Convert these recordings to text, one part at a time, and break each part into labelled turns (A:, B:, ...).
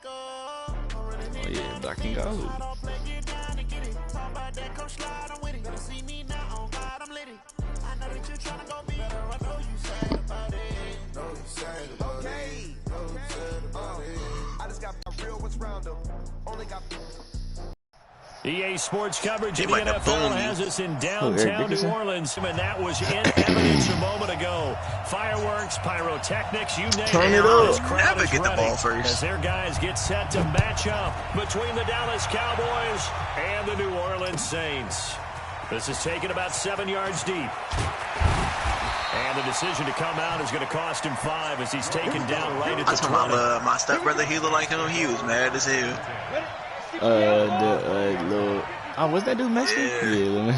A: Oh yeah, black and gold.
B: EA Sports coverage of the NFL has us in downtown New Orleans, and that was in evidence a moment ago. Fireworks, pyrotechnics, you name it.
C: Turn it up.
B: Never get the ball first. As their guys get set to match up between the Dallas Cowboys and the New Orleans Saints. This is taken about 7 yards deep. And the decision to come out is going to cost him 5 as he's taken down right at the 20.
C: My stepbrother, he looked like him. He was mad as hell.
A: What's that dude Mexican? Yeah.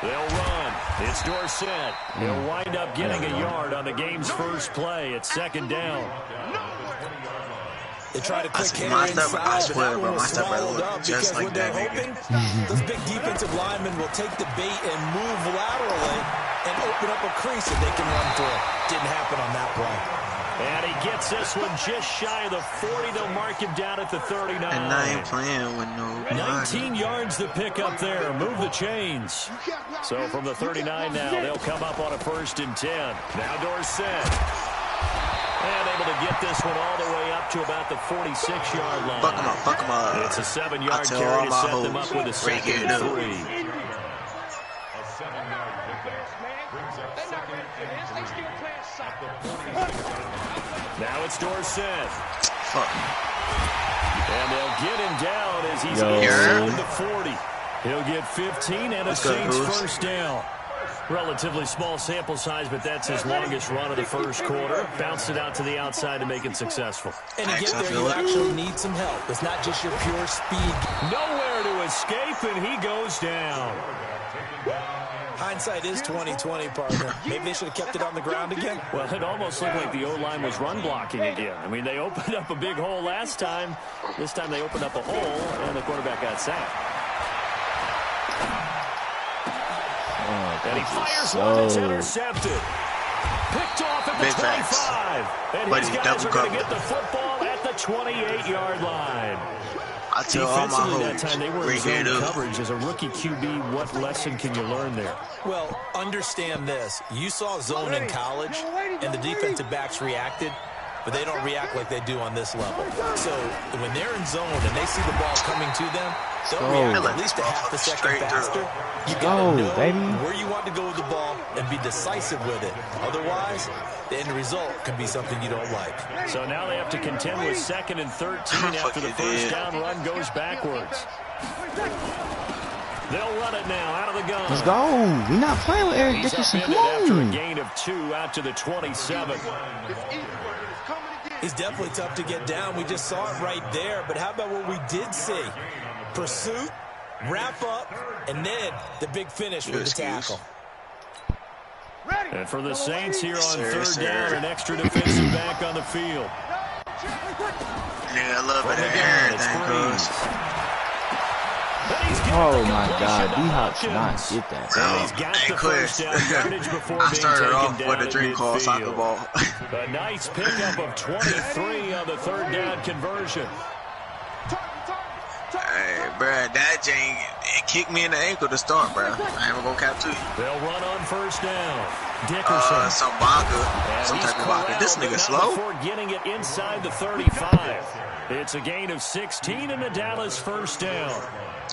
B: They'll run. It's Dorsett. He'll wind up getting a yard on the game's first play. It's second down.
D: They try to quick hit inside,
C: I swear,
D: but
C: bro, my stepbrother
D: swallowed up
C: looked just
D: because
C: like
D: they're
C: that
D: hoping those big defensive linemen will take the bait and move laterally and open up a crease that they can run through. Didn't happen on that play.
B: And he gets this one just shy of the 40. They'll mark him down at the 39.
C: And I ain't playing with no
B: 19 yards to pick up there. Move the chains. So from the 39 now, they'll come up on a 1st and 10. Now Dorsett. And able to get this one all the way up to about the 46-yard line.
C: Fuck him up.
B: It's a 7-yard carry to set them up with a 2nd and 3. Now it's Dorsett. And they'll get him down as he's inside the 40. He'll get 15 and a Saints first down. Relatively small sample size, but that's his longest run of the first quarter. Bounced it out to the outside to make it successful.
D: And to get there, you actually need some help. It's not just your pure speed.
B: Nowhere to escape, and he goes down.
D: Hindsight is 20/20, partner. Maybe they should have kept it on the ground again.
B: Well, it almost looked like the O-line was run blocking again. I mean, they opened up a big hole last time. This time they opened up a hole, and the quarterback got sacked. And he fires one that's intercepted. Picked off at the 25. And his guys are going to get the football at the 28-yard line. Defensively that time, they were in zone coverage. As a rookie QB, what lesson can you learn there?
D: Well, understand this. You saw zone in college, and the defensive backs reacted, but they don't react like they do on this level. So when they're in zone and they see the ball coming to them, they'll react at least a half a second faster. You got to know where you want to go with the ball and be decisive with it. Otherwise, the end result can be something you don't like.
B: So now they have to contend with 2nd and 13 after the first down run goes backwards. They'll run it now out of the gun.
A: Let's go. We're not playing with Eric Dickerson. Come on.
B: After a gain of 2 out to the 27.
D: He's definitely tough to get down. We just saw it right there. But how about what we did see? Pursuit, wrap up, and then the big finish with the tackle.
B: And for the Saints here on 3rd down, an extra defensive back on the field.
C: Yeah, I love it. Everything goes.
A: Oh my God, D-Hop should not get that.
B: He's got the first down yardage before
C: I
B: being
C: started off
B: taken
C: with
B: down
C: a dream called soccer ball.
B: A nice pickup of 23 on the 3rd down conversion.
C: Hey, bro, that Jane, it kicked me in the ankle to start, bro. I ain't gonna cap to you.
B: They'll run on 1st down. Dickerson.
C: Some type of vodka. This nigga slow.
B: Before getting it inside the 35. It's a gain of 16 in the Dallas first down.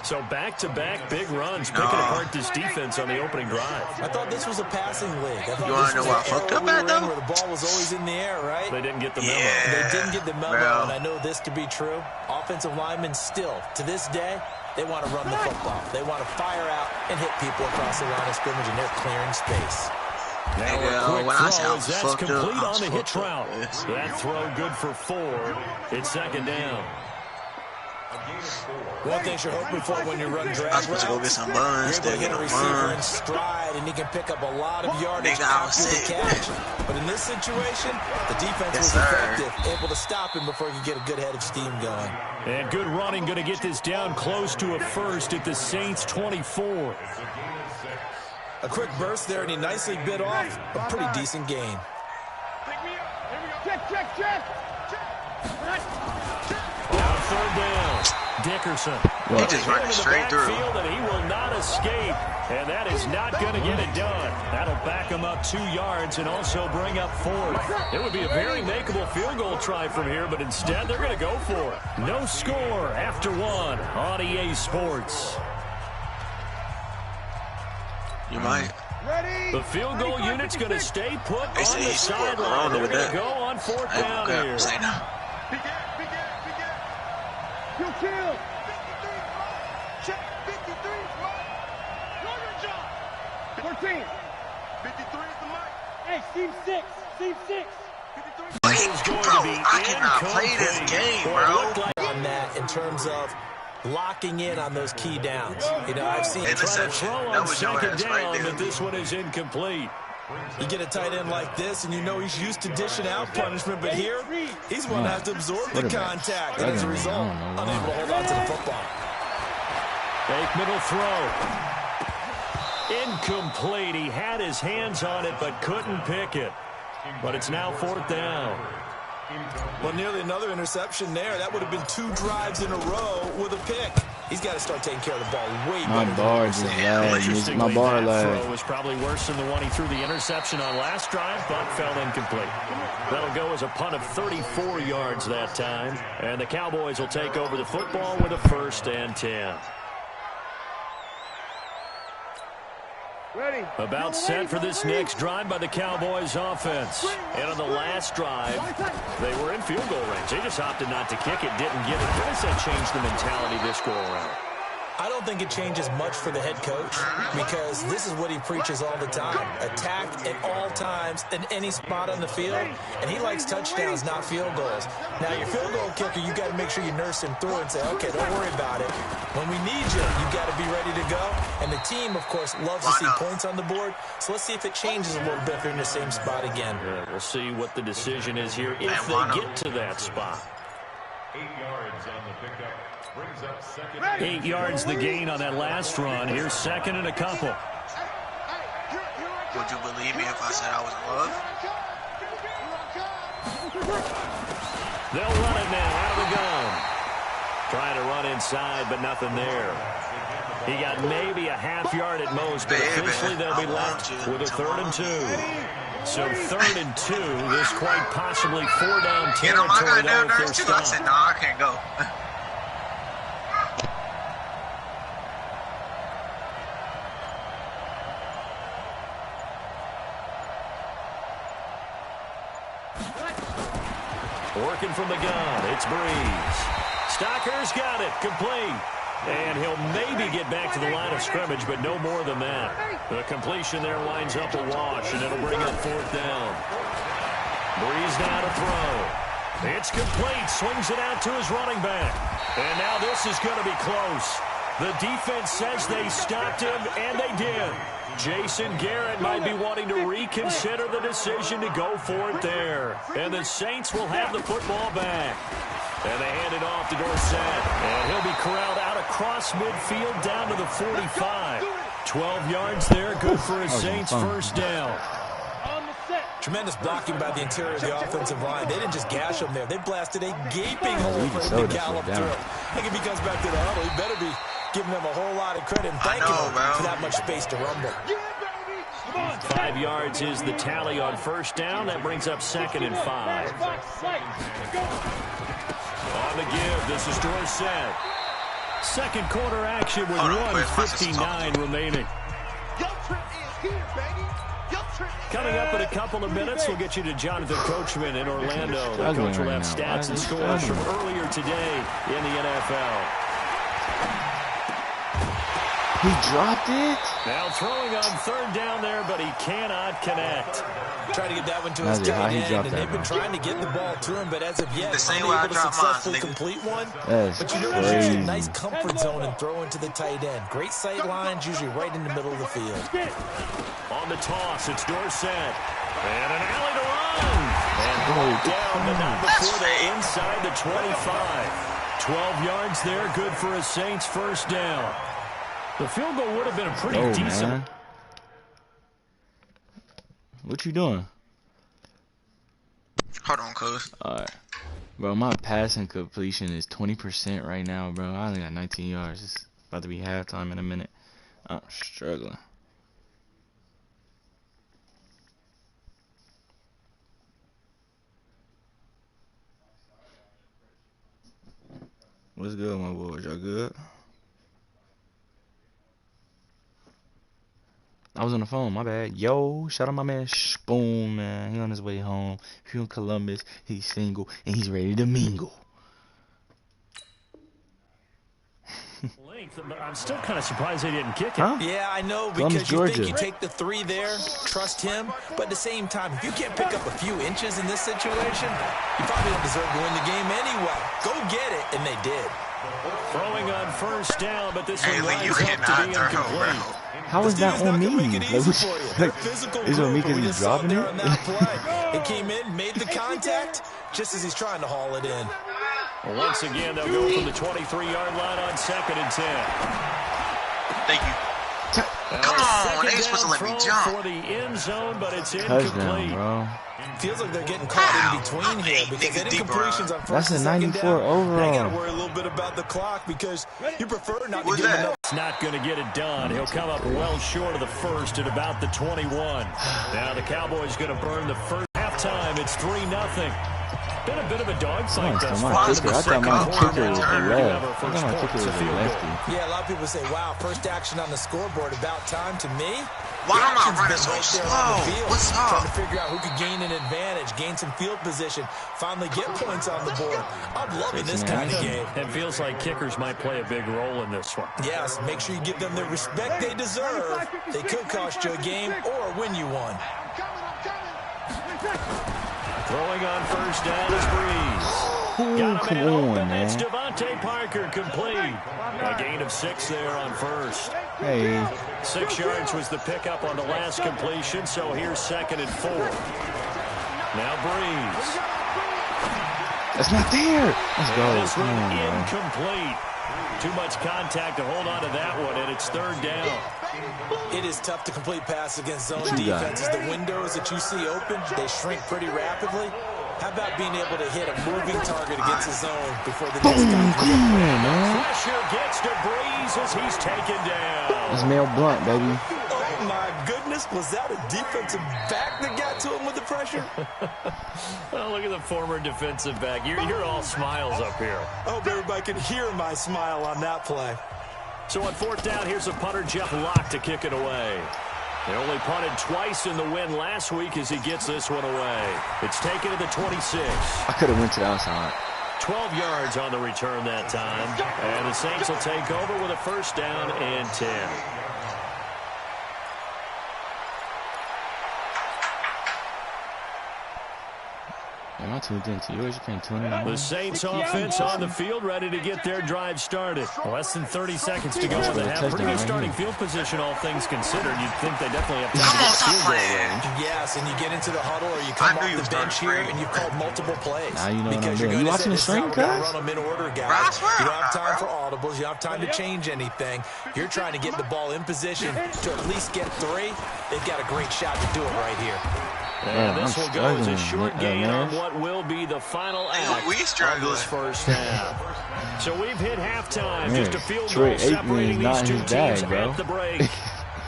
B: So back-to-back big runs, picking apart this defense on the opening drive.
D: I thought this was a passing league.
C: You want to know what I fucked up at, though?
D: Where the ball was always in the air, right?
B: They didn't get the memo.
D: They didn't get the memo, and I know this to be true. Offensive linemen still, to this day, they want to run the football. They want to fire out and hit people across the line of scrimmage, and they're clearing space.
B: Now a quick throw as that's complete on the hitch route. That throw good for 4. It's 2nd down.
D: One thing you're hoping for when you run drag routes,
C: I'm supposed to go get some buns.
D: you're able to hit a receiver in stride, and he can pick up a lot of yardage after the catch. But in this situation, the defense was effective, able to stop him before he could get a good head of steam going.
B: And good running, going to get this down close to a first at the Saints 24.
D: A quick burst there, and he nicely bit off a pretty decent gain.
E: Check.
B: Now third down. Dickerson.
C: He just running straight through.
B: And he will not escape. And that is not going to get it done. That'll back him up 2 yards and also bring up 4. It would be a very makeable field goal try from here, but instead they're going to go for it. No score after 1 on EA Sports.
C: You might.
B: The field goal unit's going to stay put on the sideline. They're going to go on 4th down here.
E: Kill. 14. 53 is the mark. Hey, Team 6. Team 6.
C: I cannot play this game, bro.
D: On that in terms of locking in on those key downs. You know, I've seen
C: interception. That was your ass right there.
B: But this one is incomplete.
D: You get a tight end like this, and you know he's used to dishing out punishment, but here, he's going to have to absorb the contact, and as a result, unable to hold on to the football.
B: Fake middle throw. Incomplete. He had his hands on it, but couldn't pick it. But it's now 4th down.
D: Well, nearly another interception there. That would have been 2 drives in a row with a pick. He's got to start taking care of the ball way better.
A: My bar just lagged. My bar
B: lagged. Throw was probably worse than the one he threw the interception on last drive, but fell incomplete. That'll go as a punt of 34 yards that time. And the Cowboys will take over the football with a 1st and 10.
E: Ready.
B: About set for this next drive by the Cowboys offense. And on the last drive, they were in field goal range. They just opted not to kick it, didn't get it. How does that change the mentality this go around?
D: I don't think it changes much for the head coach because this is what he preaches all the time. Attack at all times in any spot on the field, and he likes touchdowns, not field goals. Now, your field goal kicker, you got to make sure you nurse him through and say, okay, don't worry about it. When we need you, you got to be ready to go. And the team, of course, loves to see points on the board. So let's see if it changes a little bit if they're in the same spot again.
B: Yeah, we'll see what the decision is here if they get to that spot.
F: 8 yards on the pickup.
B: 8 yards the gain on that last run. Here's 2nd and a couple.
C: Would you believe me if I said I was in love?
B: They'll run it now out of the gun. Trying to run inside, but nothing there. He got maybe a half yard at most, but officially they'll be left with a 3rd and 2. So 3rd and 2, this quite possibly 4-down territory.
C: You know, I got down there
B: too.
C: I said, no, I can't go.
B: Working from the gun, it's Breeze. Stocker's got it, complete. And he'll maybe get back to the line of scrimmage, but no more than that. The completion there winds up a wash, and it'll bring up 4th down. Breeze now to throw. It's complete, swings it out to his running back. And now this is going to be close. The defense says they stopped him, and they did. Jason Garrett might be wanting to reconsider the decision to go for it there. And the Saints will have the football back. And they hand it off to Dorsett. And he'll be corralled out across midfield down to the 45. 12 yards there, good for a Saints 1st down.
D: Tremendous blocking by the interior of the offensive line. They didn't just gash him there. They blasted a gaping hole for him to gallop through. I think if he comes back to the huddle, he better be giving them a whole lot of credit and thanking them for that much space to rumble.
B: 5 yards is the tally on 1st down. That brings up 2nd and 5. On the give, this is Dorsett. 2nd quarter action with 1:59 remaining. Coming up in a couple of minutes, we'll get you to Jonathan Coachman in Orlando. The coach will have stats and scores from earlier today in the NFL.
A: He dropped it.
B: Now throwing on 3rd down there, but he cannot connect.
D: Trying to get that one to his tight end, and they've been trying to get the ball to him, but as of yet, unable to successfully complete one. But you notice there's a nice comfort zone and throw into the tight end. Great sight lines, usually right in the middle of the field.
B: On the toss, it's Dorsett. And an alley to run. And brought down, but not before they're inside the 25. 12 yards there, good for a Saints 1st down. The field goal would have been a pretty decent.
A: Man. What you doing?
C: Hold on, cuz.
A: All right. Bro, my passing completion is 20% right now, bro. I only got 19 yards. It's about to be halftime in a minute. I'm struggling. What's good, my boys? Y'all good? I was on the phone, my bad. Yo, shout out my man Spoon, man. He on his way home. He in Columbus. He's single and he's ready to mingle.
B: I'm still kind of surprised they didn't kick it.
A: Huh?
D: Yeah, I know,
A: Columbus,
D: because you
A: Georgia.
D: think you take the 3 there, trust him, but at the same time, if you can't pick up a few inches in this situation, you probably don't deserve to win the game anyway. Go get it, and they did.
B: Throwing on first down, but this
C: Hey,
B: one
C: Lee, you
B: winds up to
C: cannot
B: be
C: throw,
B: incomplete.
C: bro.
A: How is that on me?
D: Is
A: Is it on me because he's dropping it?
D: He came in, made the contact, just as he's trying to haul it in.
B: Well, once again, they'll go from the 23-yard line on 2nd and 10.
C: Thank you. Come on, they ain't supposed to let me jump.
B: For the end zone, but it's
A: Touchdown,
B: incomplete.
A: bro.
D: Feels like they're getting caught in between here because that incompletions on
A: That's
D: first
A: a
D: and second
A: 94
D: down. Now you
A: overall.
D: got to worry a little bit about the clock because you prefer not to
C: What's
D: give them
C: that?
D: enough.
B: It's not going to get it done. He'll come up well short of the first at about the 21. Now the Cowboys going to burn the first. Halftime, it's 3-0. Been a bit of a dogfight thus far.
A: I
B: in the
A: thought
B: second
A: my
B: quarter.
A: kicker was a
B: And we do have
A: left.
B: our
A: I
B: first
A: thought my
B: point.
A: kicker
B: It's
A: was
B: a
A: a
B: field goal.
A: lefty.
D: Yeah, a lot of people say, wow, first action on the scoreboard, about time. To me,
C: Why
D: the
C: am I
D: action's
C: running
D: been
C: so
D: right there on the
C: slow?
D: field,
C: What's
D: trying
C: up?
D: to figure out who could gain an advantage, gain some field position, finally get points on the board. I'm loving this kind of game.
B: It feels like kickers might play a big role in this one.
D: Yes, make sure you give them the respect they deserve. They could cost you a game or win you one.
B: Throwing on first down is Breeze.
A: Ooh, come on,
B: It's
A: man.
B: Devontae Parker complete. A gain of 6 there on first.
A: Hey,
B: 6 yards was the pickup on the last completion, so here's 2nd and 4. Now Breeze.
A: that's not there. Let's go.
B: This
A: Come
B: one
A: on, bro.
B: incomplete. Too much contact to hold on to that one, and it's 3rd down.
D: It is tough to complete passes against zone
A: What you got?
D: defenses. The windows that you see open, they shrink pretty rapidly. How about being able to hit a moving target against the zone before the next
A: Boom,
D: time?
A: come on, man.
B: Pressure gets to Breeze as he's taken down.
A: That's Mel Blunt, baby.
D: Oh, my goodness. Was that a defensive back that got to him with the pressure?
B: Oh, look at the former defensive back. You're all smiles up here.
D: I hope everybody can hear my smile on that play.
B: So on 4th down, here's a punter, Jeff Locke, to kick it away. They only punted twice in the win last week as he gets this one away. It's taken to the 26.
A: I could have went to the outside.
B: 12 yards on the return that time. And the Saints will take over with a first down and 10.
A: Am I tuned into yours? You can't tune in.
B: The Saints offense on the field, ready to get their drive started. Less than 30 seconds to go in the half. Pretty good starting field position, all things considered. You'd think they definitely have time to get field goal range.
D: Yes, and you get into the huddle or you come off the bench here and you've called multiple plays.
A: Now you know what I'm
D: because
A: doing.
D: you're
A: You
D: going to
A: watching the
D: say,
A: stream,
D: this is how we're
A: guys?
D: gonna run them in order,
C: Bro, I
D: guys.
C: swear
D: You don't
C: I'm
D: have time
C: not,
D: for
C: bro.
D: audibles. You don't have time to change anything. You're trying to get the ball in position to at least get 3. They've got a great shot to do it right here.
B: And this
A: I'm
B: will go as a
A: struggling,
B: short gain on
A: man.
B: what will be the final act
C: we
B: of
C: struggling.
B: this first half. So we've hit halftime.
A: Man,
B: Just a field
A: Troy
B: goal
A: Aikman
B: separating
A: is not
B: these two
A: his bag,
B: teams
A: bro.
B: at the break.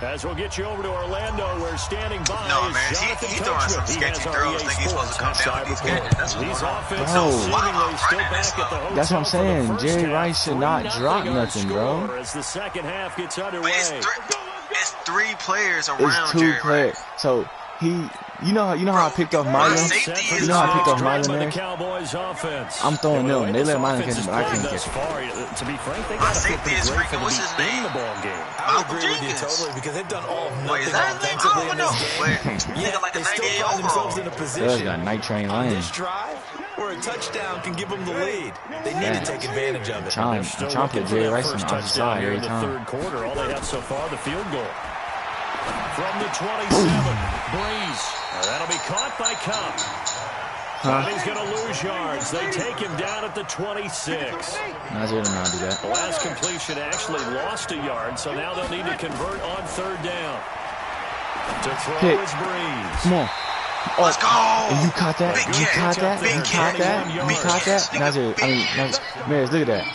B: As we'll get you over to Orlando, where standing by
C: No,
B: is
C: man,
B: Jonathan
C: he throwing some
B: Coachman. He has
C: sketchy
B: our
C: throws.
B: EA
C: Think he's supposed to come
B: Sports
C: down with these
B: Outside
C: catches. That's
B: report.
C: what's
B: These
C: going on.
B: offenses
A: Bro.
B: seemingly still
C: Wow,
B: back at the hotel.
A: That's what I'm
B: for the
A: saying.
B: first
A: Jerry
B: half.
A: Rice should not
B: 3-0
A: drop
B: our
A: nothing, bro.
B: score as the second half gets
C: But
B: underway.
C: it's 3 players
A: It's
C: around
A: 2
C: Jerry
A: players.
C: Rice.
A: So you know how I picked off
C: Bro,
A: Milo?
C: safety
A: You know how I picked off
B: Drive
A: Milo
B: by the
A: there?
B: Cowboys offense.
A: I'm throwing them. They let Milo catch
B: catch
A: it, but I can't catch it.
B: To be frank, they
C: My
B: got to feel
C: safety
B: pretty
C: is
B: great
C: freaking-
B: for
C: what's
B: to
C: his
B: be in
C: name?
B: the ball game.
D: I would
C: Malcolm
D: agree with you
C: Jenkins.
D: totally because they've done all of
C: Wait, is
D: nothing
C: that his name? I
D: offensively
C: don't
D: in
C: know.
D: this game.
C: But
D: Yeah,
C: nigga like a
D: they still
C: 98
D: find themselves in
C: overall.
D: a
A: Cuz
D: position
A: got night train
D: on
A: lane.
D: this drive where a touchdown can give them the lead. They need to take advantage of it.
A: I'm
B: Still
A: trying to
B: looking
A: put
B: for
A: Jerry
B: that
A: Rice on
B: first
A: the opposite
B: touchdown
A: side
B: here
A: every
B: in the
A: time.
B: third quarter. All they have so far, the field goal. From the 27, Breeze. That'll be caught by Cup. And he's going to lose yards. They take him down at the 26.
A: Nazir did not do that.
B: The last completion actually lost a yard, so now they'll need to convert on 3rd down. To throw
A: Pick.
B: is Breeze.
A: Come on.
C: Let's go.
A: And you caught that.
C: Big
A: You
C: catch.
A: caught that.
C: Big
A: You caught
C: catch.
A: that. You
C: Big
A: caught that.
C: catch.
A: Nazir, I mean, Maris, look at that.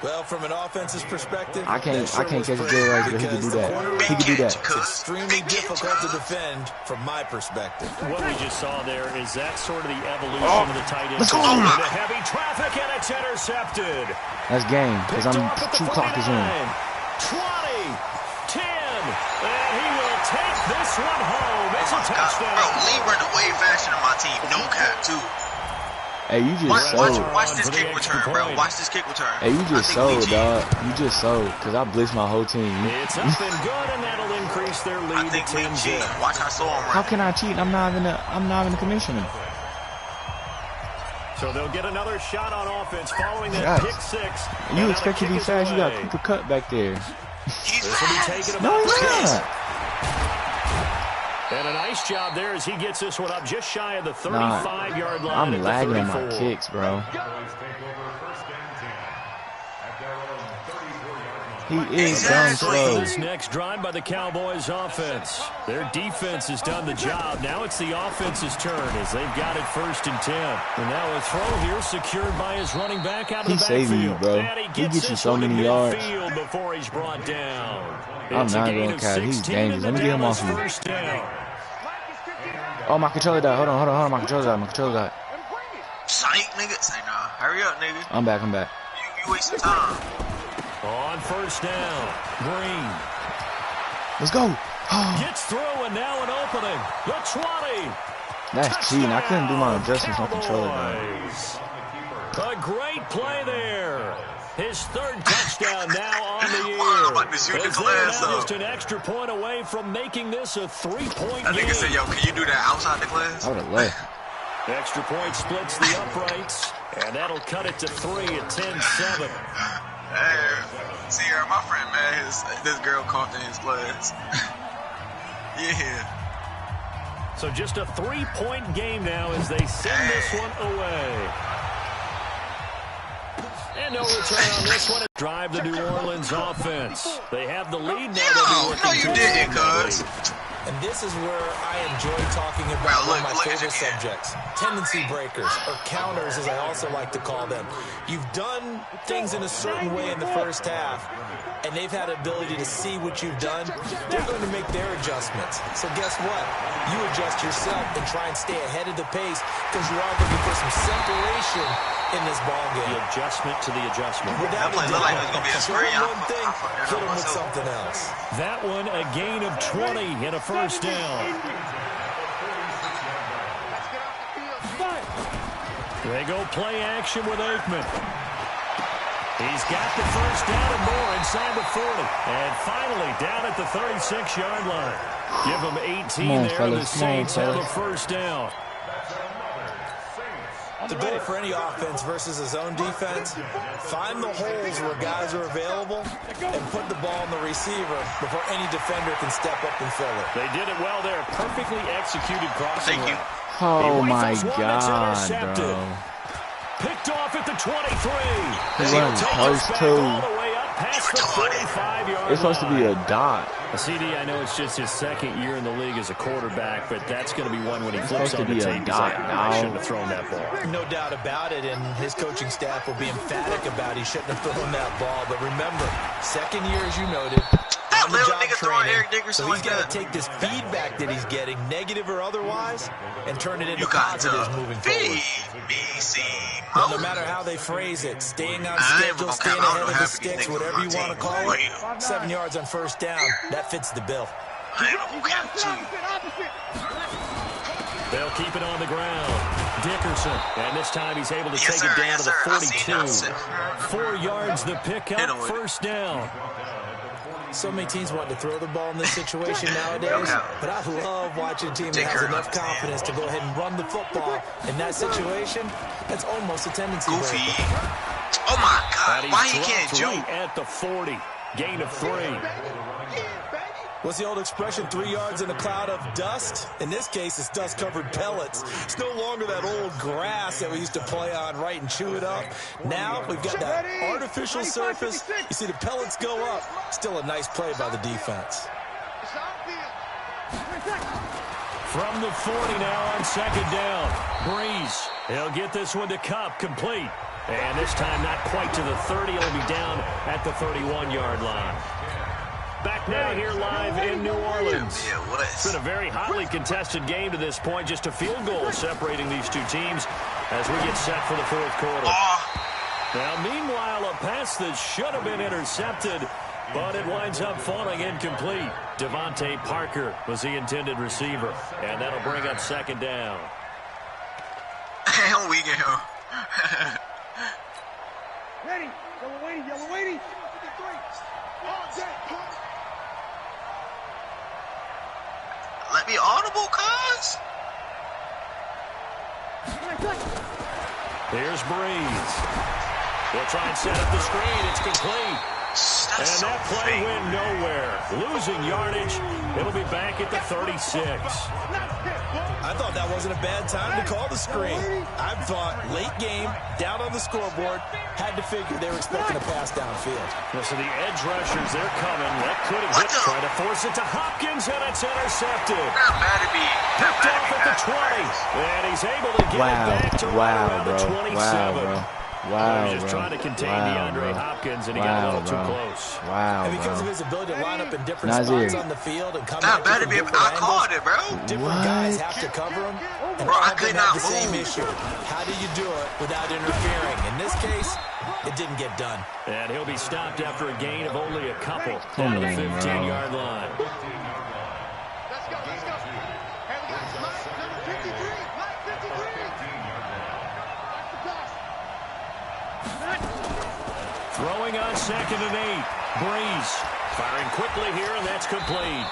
D: Well, from an offensive perspective,
A: I can't catch a J right there. He can do that. He can do that.
D: It's extremely difficult to defend from my perspective.
B: What we just saw there is that sort of the evolution of the tight end.
A: Let's go.
B: Into heavy traffic, and it's intercepted.
A: That's game, because I'm true clock is on.
B: 20, 10, and he will take this one home. It's a touchdown.
C: Bro, Lee running way faster than my team. No cap, too.
A: Hey, you just sold.
C: Watch this kick return, bro. Watch this kick return.
A: Hey, you just sold, dog. You just sold, because I blitzed my whole team.
B: It's up and good, and that'll increase their lead.
C: I think we cheat. Watch how slow I'm running.
A: How can I cheat? I'm not even the commissioner.
B: So they'll get another shot on offense following that pick six.
A: You expect to be fast? You got Cooper Cut back there.
C: He's
B: This will be taken
A: No,
B: about
A: he's not.
B: And a nice job there as he gets this one up just shy of the 35-yard line.
A: I'm
B: at the
A: lagging on
B: 34.
A: my kicks, bro. He is dumb slow.
B: This next drive by the Cowboys offense. Their defense has done the job. Now it's the offense's turn as they've got it 1st and 10. And now a throw here secured by his running back out of the
A: He's
B: backfield.
A: saving you, bro.
B: And
A: He gets you
B: this
A: so
B: one to
A: many yards.
B: midfield before he's brought down.
A: I'm
B: It's a
A: not
B: gain
A: going
B: of
A: to catch. He's
B: 16
A: dangerous. Let me
B: and
A: get him off
B: Dallas
A: me.
B: 1st down.
A: Oh, my controller died. Hold on. My controller died.
C: Psych, nigga. Say nah. Hurry up, nigga.
A: I'm back.
C: You wasting time.
B: On 1st down, Green
A: Let's go.
B: gets through and now an opening. The 20.
A: That's cheating. I couldn't do my adjustments on controller, bro.
B: A great play there. His 3rd touchdown now on the year.
C: I'm about to shoot the
B: As they're
C: glass,
B: now
C: though.
B: just an extra point away from making this a 3-point
C: That
B: game.
C: nigga said, yo, can you do that outside the class?
A: I would have left.
B: Extra point splits the uprights, and that'll cut it to 3 at 10-7.
C: Hey, see her, my friend, man, this girl coughed in his class. Yeah.
B: So just a 3-point game now as they send this one away. And no return on this one. Drive the New Orleans offense. They have the lead now.
C: No, you didn't, cuz.
D: And this is where I enjoy talking about one of my favorite subjects, tendency breakers, or counters as I also like to call them. You've done things in a certain way in the first half, and they've had the ability to see what you've done. They're going to make their adjustments. So guess what? You adjust yourself and try and stay ahead of the pace because you are looking for some separation in this ball game.
B: The adjustment to the adjustment.
D: Without a doubt.
C: Look like it was going to be a
D: Show
C: screen.
D: them one thing, hit them with
C: myself.
D: something else.
B: That one a gain of 20 and a 1st down. They go play action with Aikman. He's got the 1st down and more inside the 40. And finally down at the 36-yard line. Give him 18 there. The Saints have a 1st down.
D: The goal for any offense versus a zone defense, find the holes where guys are available and put the ball in the receiver before any defender can step up and fill it.
B: They did it well there. Perfectly executed crossing.
C: Thank you.
A: Oh, my God, bro.
B: Picked off at the 23.
A: He went close, too.
B: All the way up past the 45-yard
A: It's supposed to be a dot.
B: CD, I know it's just his 2nd year in the league as a quarterback, but that's going to be one when he flips on
A: supposed to
B: the
A: be a
B: tape. He's
A: dot,
B: like, I
A: dog.
B: shouldn't have thrown that ball.
D: No doubt about it, and his coaching staff will be emphatic about he shouldn't have thrown that ball. But remember, 2nd year, as you noted,
C: That
D: on the
C: little
D: job
C: nigga throwing
D: training.
C: Eric Dickerson
D: So he's
C: like
D: got to
C: that.
D: take this feedback that he's getting, negative or otherwise, and turn it into
C: You got to
D: positives moving forward.
C: BBC
D: Well, no
C: mode.
D: matter how they phrase it, staying on
C: I ain't
D: schedule,
C: gonna
D: staying
C: cap, I don't
D: ahead
C: know
D: of the
C: half of these
D: sticks,
C: niggas
D: whatever
C: on
D: you
C: my
D: want to
C: team.
D: call it.
C: Damn.
D: 7 yards on 1st down. That fits the bill.
C: I ain't gonna cap too.
B: They'll keep it on the ground. Dickerson, and this time he's able to
C: Yes,
B: take
C: sir,
B: it down
C: yes,
B: to the
C: sir. I seen
B: 42.
C: that, sir.
B: 4 yards the pickup,
C: Hit him with it.
B: 1st down.
D: So many teams want to throw the ball in this situation nowadays,
C: Okay.
D: but I love watching a team that
C: Dick
D: has
C: Curry
D: enough
C: understand.
D: confidence to go ahead and run the football. In that situation, that's almost a tendency
C: Goofy.
D: breaker.
C: Oh my
B: And
C: God,
B: he's
C: why he
B: dropped
C: can't jump?
B: right at the 40. Gain of 3.
D: What's the old expression, 3 yards in a cloud of dust? In this case, it's dust-covered pellets. It's no longer that old grass that we used to play on, right, and chew it up. Now we've got that artificial surface. You see the pellets go up. Still a nice play by the defense.
B: From the 40 now on second down. Breeze. He'll get this one to Cup, complete. And this time not quite to the 30. He'll be down at the 31-yard line. Back now here live in New Orleans. It's been a very hotly contested game to this point. Just a field goal separating these two teams as we get set for the fourth quarter. Now, meanwhile, a pass that should have been intercepted, but it winds up falling incomplete. Devontae Parker was the intended receiver, and that'll bring up second down.
C: Hell, we go.
E: Ready. Yellow waiting. Yellow waiting. 53.
C: Let me audible, cuz.
B: Here's Breeze. He'll try and set up the screen. It's complete. And that play went nowhere. Losing yardage. It'll be back at the 36.
D: I thought that wasn't a bad time to call the screen. I thought late game, down on the scoreboard, had to figure they were expecting a pass downfield.
B: Listen, the edge rushers, they're coming. That could have hit. Trying to force it to Hopkins, and it's intercepted. Picked off at the 20. And he's able to get it back to around the 27.
A: Wow,
B: he was just trying to contain DeAndre Hopkins, and he got a little too close.
A: Wow,
D: and because of his ability to line up in different spots on the field and come at you from different
C: I called it, bro.
D: Different guys have to cover him. And
C: bro, I could not
D: move. The same issue. How do you do it without interfering? In this case, it didn't get done.
B: And he'll be stopped after a gain of only a couple down to the 15-yard line.
E: Let's go. Hey, we got Mike, number 53. Mike, 53.
B: Throwing on 2nd and 8. Breeze firing quickly here, and that's complete.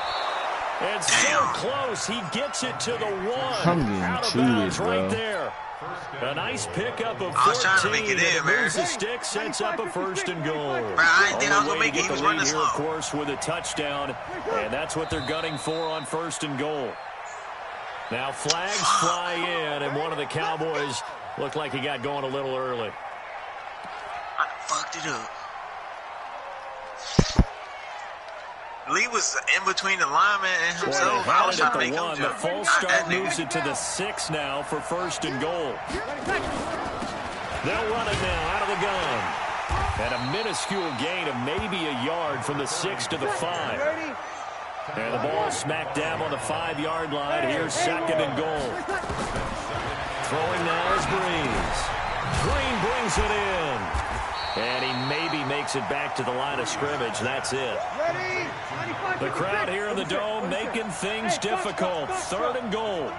B: And so close, he gets it to the 1. Out of bounds right there. A nice pickup of 14.
C: I was trying to make it in, man.
B: Moves the stick, sets up a 1st and goal.
C: Bro, I didn't think I was going to make it. He was running
B: here,
C: slow.
B: of course, with a touchdown, and that's what they're gunning for on 1st and goal. Now flags fly in, and one of the Cowboys looked like he got going a little early.
C: I fucked it up. Lee was in between the lineman and himself. I was trying to make him jump.
B: The false start moves it to the 6 now for 1st and goal. They'll run it now out of the gun. And a minuscule gain of maybe a yard from the 6 to the 5. And the ball smack dab on the 5-yard line. Here's 2nd and goal. Throwing now is Breeze. Green brings it in. And he maybe makes it back to the line of scrimmage. That's it. The crowd here in the Dome making things difficult. 3rd and goal.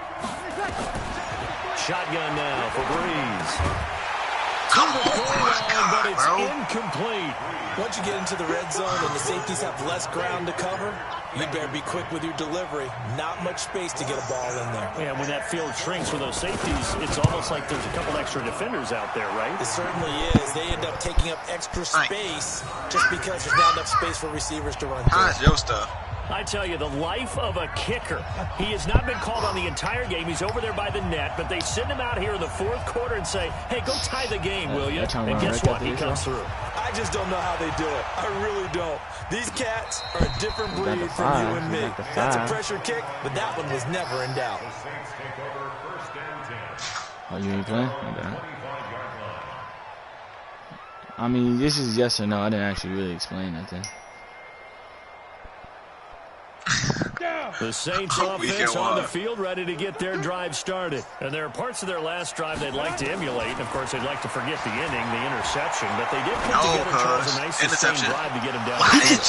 B: Shotgun now for Breeze.
C: Come on,
B: but it's
C: bro.
B: incomplete.
D: Once you get into the red zone and the safeties have less ground to cover, you better be quick with your delivery. Not much space to get a ball in there.
B: Yeah, when that field shrinks with those safeties, it's almost like there's a couple extra defenders out there, right?
D: It certainly is. They end up taking up extra space just because there's not enough space for receivers to run through.
C: How's your stuff?
B: I tell you, the life of a kicker. He has not been called on the entire game. He's over there by the net, but they send him out here in the 4th quarter and say, hey, go tie the game, will you? And guess what? He comes through.
D: I just don't know how they do it. I really don't. These cats are a different breed from you and me. That's a pressure kick, but that one was never in doubt.
A: Oh, you ain't playing? Okay. I mean, this is yes or no. I didn't actually really explain nothing.
B: The Saints offense on the field ready to get their drive started. And there are parts of their last drive they'd like to emulate. And, of course, they'd like to forget the inning, the interception. But they did put together, Charles, a nice sustained drive to get him down.
C: I didn't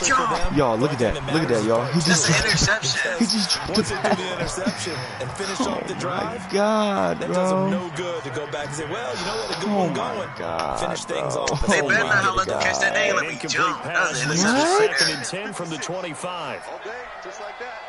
C: jump.
A: Y'all, look at that. Look at that, y'all. He just
C: interception.
A: He just
D: Once they do the interception and finish off the drive,
A: my God,
D: that
A: bro.
D: does them no good to go back and say, well, you know what, a good one going.
A: God,
D: finish things
A: bro.
D: off.
C: They better not have let them catch that thing. Let me jump. That was an interception.
B: 2nd and 10 from the 25.
E: Just like that.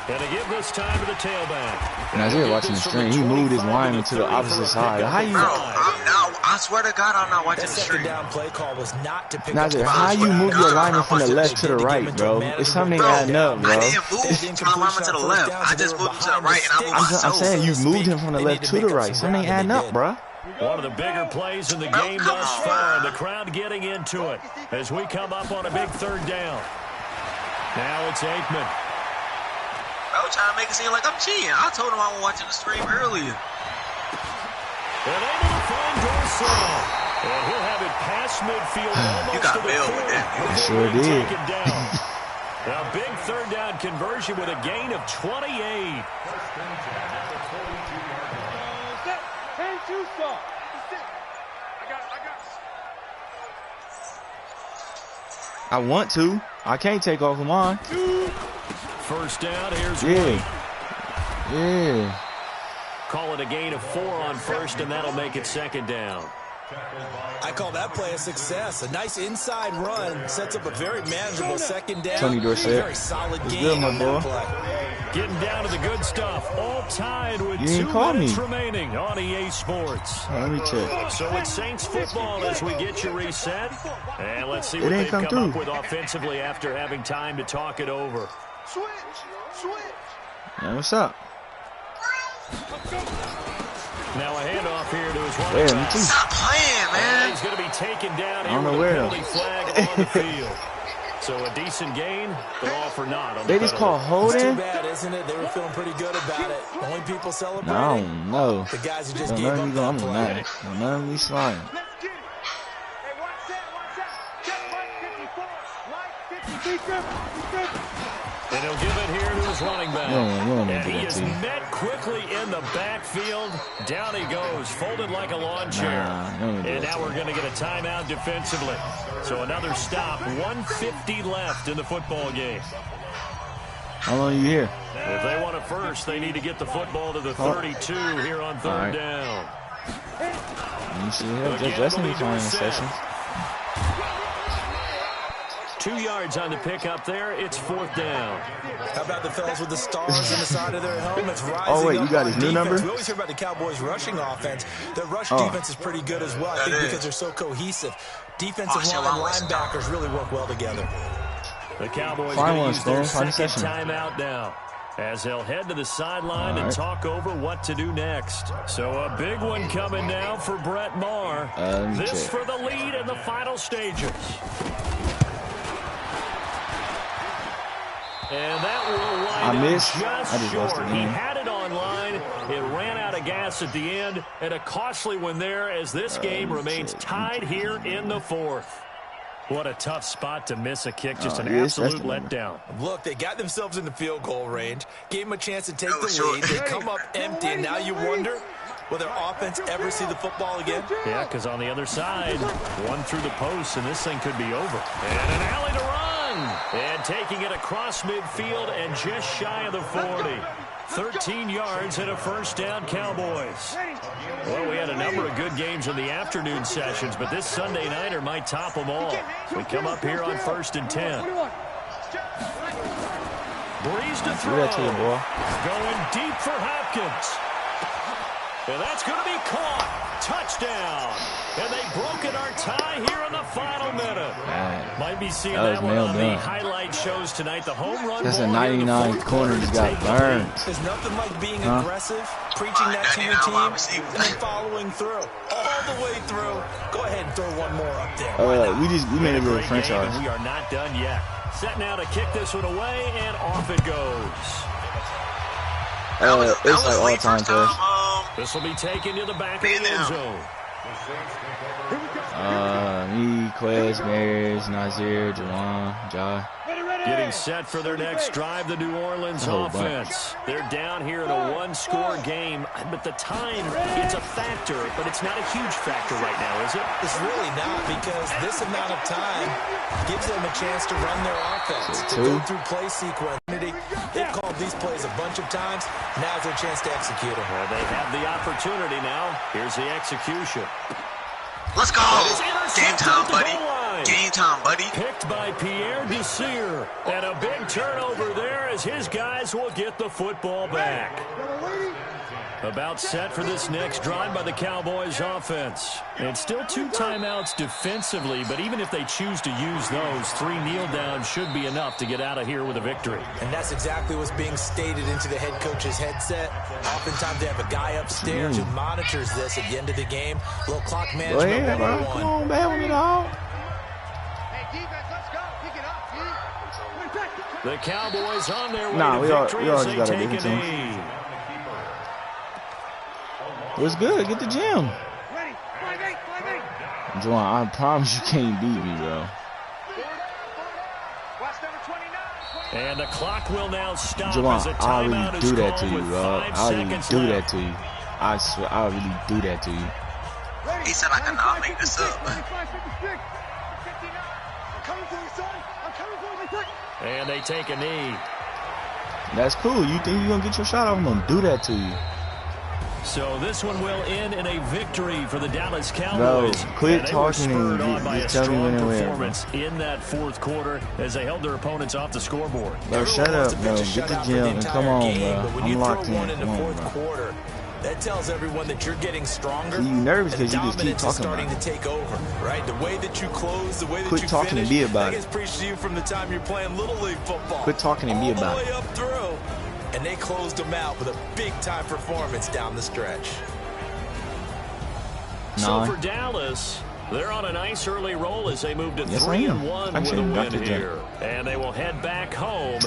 B: And to give this time to the tailback.
A: And as you're watching the stream, he moved his lineman to the opposite side. How you?
C: Bro, I swear to God, I'm not watching
D: That
C: the
D: second
C: stream.
D: down play call was not to pick
A: Nazir,
D: up the
A: how you move your lineman from the
C: They
A: left to the right, bro? It's something adding up, bro.
C: I didn't move my lineman to the left. I just moved him to the right, and I moved myself.
A: I'm saying you moved him from the left to the right. Something adding up, bro.
B: One of the bigger plays in the game thus far. And the crowd getting into it as we come up on a big 3rd down. Now it's Aikman.
C: I was trying to make it seem like I'm cheating. I told him I was watching the stream earlier.
B: And able to find Dorsett. And he'll have it past midfield almost
C: You got
B: to the
C: bailed
B: 40.
C: with that.
A: Sure did.
B: Taken down. A big third down conversion with a gain of 28.
A: I want to. I can't take off of mine.
B: First down, here's
A: Yeah.
B: White.
A: Yeah.
B: Call it a gain of 4 on first, and that'll make it second down.
D: I call that play a success. A nice inside run sets up a very manageable second down.
A: Tony Dorsett.
D: A very solid
A: It's
D: game
A: good, my
D: on that
A: boy.
D: play.
B: Getting down to the good stuff. All tied with
A: You
B: 2
A: didn't call
B: minutes
A: me.
B: remaining on EA Sports.
A: Let me check.
B: So it's Saints football as we get you reset. And let's see
A: It
B: what
A: ain't
B: they've
A: come
B: come up
A: through.
B: with offensively after having time to talk it over.
A: Yeah, what's up?
B: Now a handoff here to his
A: Yeah,
B: running
A: me
B: back.
A: too.
C: Stop playing,
B: And
C: man.
B: he's going to be taken down
A: I
B: here
A: don't know
B: with
A: where
B: a
A: though.
B: penalty flag on the field. So a decent gain, but all for naught on
A: They
B: the
A: just
B: penalty.
A: call
D: It's too
A: holding?
D: bad, isn't it? They were feeling pretty good about it. The only people celebrating,
A: No, I don't know.
D: the guys who just
A: Don't
D: gave
A: none
D: up
A: of you
D: that
A: I'm
D: play.
A: mad. Don't none of me slime.
B: And he'll give it here to his running back.
A: You don't
B: And
A: do
B: he
A: that
B: is
A: to you.
B: met quickly in the backfield. Down he goes, folded like a lawn chair.
A: Nah, you don't do
B: And
A: that
B: now
A: to
B: we're
A: you.
B: going to get a timeout defensively. So another stop, 1:50 left in the football game.
A: How long you here?
B: If they want it first, they need to get the football to the 32 here on third
A: Alright.
B: down.
A: You see here?
B: Again,
A: That's
B: it'll
A: me
B: be
A: playing
B: Dorsett.
A: sessions.
B: 2 yards on the pickup there. It's fourth down.
D: How about the fellas with the stars on the side of their helmets rising
A: Oh, wait, you
D: up
A: got
D: on
A: his new
D: defense?
A: number?
D: We always hear about the Cowboys' rushing offense. Their rush
A: Oh.
D: defense is pretty good as well, I think,
C: That is.
D: because they're so cohesive. Defensive
C: shit,
D: line
C: I'm listening.
D: linebackers really work well together.
B: The Cowboys
A: Find
B: going to
A: one,
B: use their
A: Spoon. Find a
B: second
A: session.
B: timeout now, as they'll head to the sideline and
A: Alright.
B: talk over what to do next. So a big one coming now for Brett Maher.
A: Let me
B: This
A: check.
B: for the lead in the final stages. And that will
A: I
B: wind up
A: missed. I
B: just
A: just lost
B: short.
A: the
B: He
A: game.
B: had it online. It ran out of gas at the end, and a costly one there as this game remains tied here in the fourth. What a tough spot to miss a kick. Just an
A: yes, that's
B: absolute
A: the number.
B: letdown.
D: Look, they got themselves in the field goal range, gave them a chance to take
C: Oh,
D: the
C: sure.
D: lead. They come up empty, and now you wonder, will their offense ever see the football again?
B: Yeah, because on the other side, one through the post, and this thing could be over. And an alley to run. And taking it across midfield and just shy of the 40. 13 yards and a first down, Cowboys. Well, we had a number of good games in the afternoon sessions, but this Sunday nighter might top them all. We come up here on 1st and 10. Breeze to
A: Do
B: throw.
A: that to you, boy.
B: Going deep for Hopkins. And that's going to be caught. Touchdown. And they've broken our tie here in the final minute.
A: Bad.
B: Might be seeing
A: That was
B: that one
A: nailed
B: on the
A: down.
B: highlight shows tonight. The home run
A: That's a
B: ball here in the
A: 99
B: fourth
A: corner
B: quarter
A: just
B: to
A: got
B: take the
A: burned.
B: lead.
D: There's nothing like being
A: Huh?
D: aggressive, preaching that to your
C: 99
D: team,
C: wide receiver.
D: and then following through. All the way through. Go ahead and throw one more up there. Why not?
A: We made a little
B: Great game,
A: franchise.
B: and we are not done yet. Set now to kick this one away, and off it goes.
A: It's like all
C: Lee
A: time
C: first
A: for us.
B: This will be taken to the back of the
C: Man
B: end
C: down.
B: zone.
A: Me, Quez, Maris, Nazir, Jawan, Jai.
B: Getting set for their next drive, the New Orleans
A: Oh, bunch.
B: offense. They're down here in a one-score game, but the time, it's a factor, but it's not a huge factor right now, is it?
D: It's really not, because this amount of time gives them a chance to run their offense, to go through play sequence. They've called these plays a bunch of times. Now's their chance to execute them.
B: Well, they have the opportunity now. Here's the execution.
C: Let's go.
B: is intercepted
C: Game time,
B: at the
C: buddy.
B: goal line.
C: Game time, buddy.
B: Picked by Pierre Desir. And a big turnover there as his guys will get the football back. About set for this next drive by the Cowboys offense. And still 2 timeouts defensively, but even if they choose to use those, 3 kneel downs should be enough to get out of here with a victory.
D: And that's exactly what's being stated into the head coach's headset. Oftentimes they have a guy upstairs who monitors this at the end of the game. Little clock
A: Go
D: management
A: ahead, bro.
D: 101.
A: Come on, man, with it all.
E: Hey, defense, let's go. Pick it up, G.
B: The Cowboys on their way
A: Nah,
B: to
A: we all
B: victory
A: just
B: as they
A: got a
B: take
A: different
B: a
A: team.
B: knee.
A: What's good? Get the gym.
E: Ready? 5-8.
A: Juwan, I promise you can't beat me, bro.
E: Watch number 29.
B: And the clock will now stop
A: Juwan,
B: as a
A: I'll
B: timeout
A: really
B: is
A: do that to
B: called
A: you,
B: with
A: bro.
B: 5
A: I'll really
B: seconds
A: do that
B: left.
A: to you. I swear, I'll really do that to you.
C: He said I cannot make this up.
E: 95, 56, 59. I'm coming for you, son. I'm coming for you.
B: And they take a knee.
A: That's cool. You think you're going to get your shot off? I'm going to do that to you.
B: So this one will end in a victory for the Dallas
A: Bro,
B: Cowboys.
A: quit
B: And they
A: talking
B: were
A: and
B: spurred on by a
A: just tell me
B: strong
A: when and where, bro.
B: performance in that fourth quarter as they held their opponents off the scoreboard.
A: Bro, shut up, bro. Get the gym and come on, bro.
D: But when
A: I'm
D: you
A: locked
D: throw one
A: in.
D: in the
A: Come on,
D: fourth
A: bro.
D: quarter, that tells everyone that you're getting stronger.
A: You nervous
D: and
A: because you just keep
D: dominance is
A: talking
D: starting
A: about
D: to take over, right? The way that you close, the way that
A: Quit
D: you
A: talking
D: finish,
A: to me about
D: that
A: it.
D: gets preached to you from the time you're playing Little League football.
A: Quit talking to me about
D: all the
A: it.
D: way up through. And they closed them out with a big-time performance down the stretch.
B: So
A: Nah.
B: for Dallas, they're on a nice early roll as they move to
A: Yes, I am.
B: 3-1
A: I'm
B: with a
A: saying
B: win
A: Dr.
B: here. And they will head back home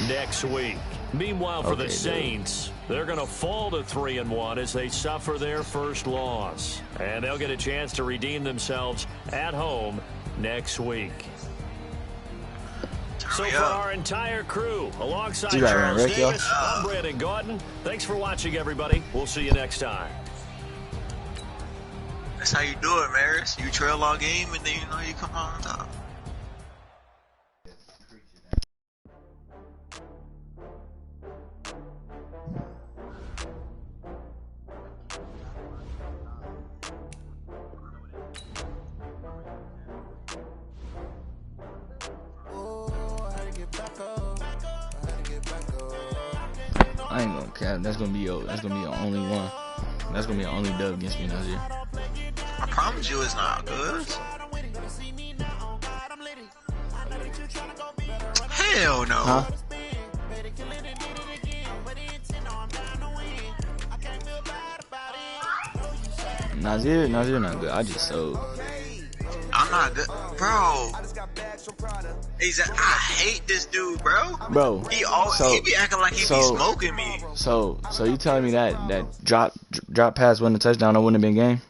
B: next week. Meanwhile, for
A: Okay,
B: the
A: dude.
B: Saints, they're going to fall to 3-1 as they suffer their first loss. And they'll get a chance to redeem themselves at home next week. So for our entire crew, alongside
A: You got it,
B: Charles
A: Rick, yo.
B: Davis, I'm Brandon Gordon. Thanks for watching, everybody. We'll see you next time.
C: That's how you do it, Maris. You trail all game and then you come on top.
A: I ain't gonna cap. That's gonna be your only one. That's gonna be your only dub against me this year.
C: I promise you it's not good. Hell no.
A: Huh? Nazir not good. I just sold.
C: I'm not good. Bro. I hate this dude, bro.
A: Bro,
C: He be acting like he be smoking me.
A: So you telling me that drop pass wasn't a touchdown, that wouldn't have been game?